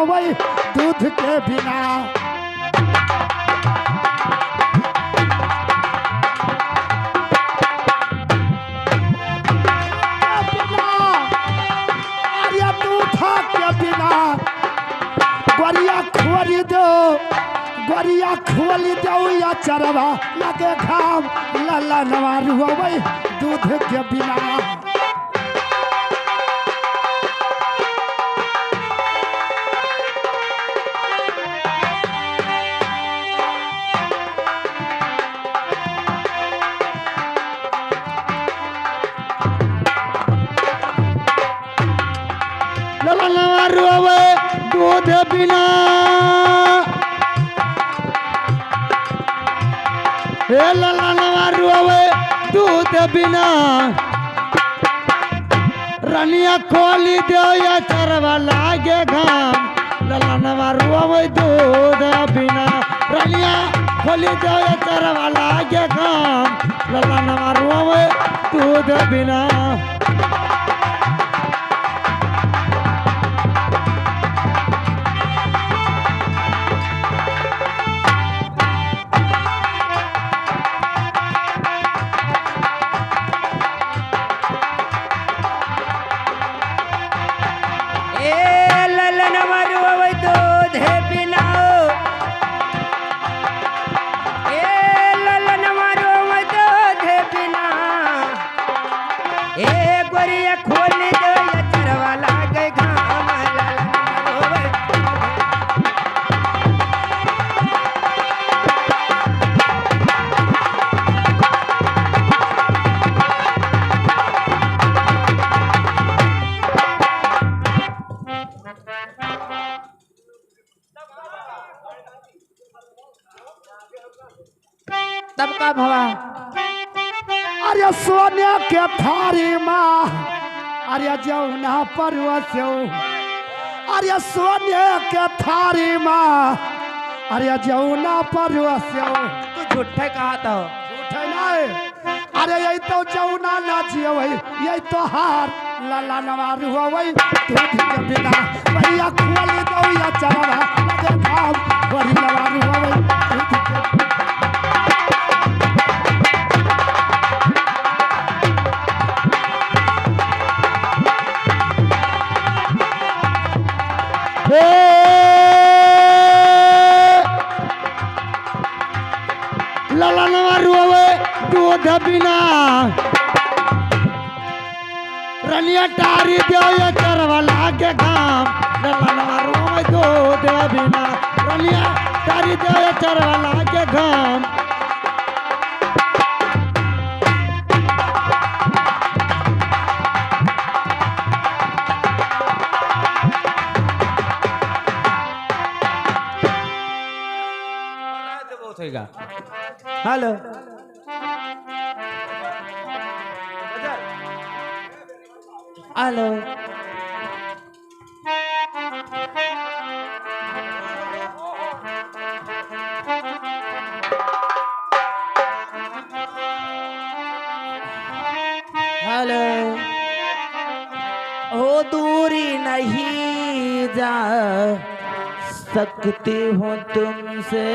रुआवै दूध के बिना। अरे दूध के बिना गोरिया खोली दो, गोरिया खोली दो या चरवा लगे घाम लला नवा रुआवै दूध के बिना। लला नवा रुआवै दूध बिना, हे लला नवा रुआवै दूध बिना। रनिया खोली दो या चरवा लागे घाम लला नवा रुआवै दूध बिना। रनिया खोली दो या चरवा लागे घाम लला नवा रुआवै दूध बिना। तब का भवा अरे सोने के थारी माँ अरे जौना परवस्यो, अरे सोने के थारी माँ अरे जौना परवस्यो। तू झूठे कहा तो झूठे नहीं, अरे यही तो जौना नाचियो भाई यही तो हार लला नवा रुआवै दूध के बिना। भैया खोली दो या चरवा लगे घाम गोरी नवा रुआवै दूध के बिना। लला नवा रुआवै दूध बिना। रनिया टारी दो या चरवा लागे घाम लला नवा रुआवै दूध बिना। रनिया टारी दो या चरवा लागे घाम। हेलो हेलो हेलो हो दूरी नहीं जा सकती हूँ तुमसे।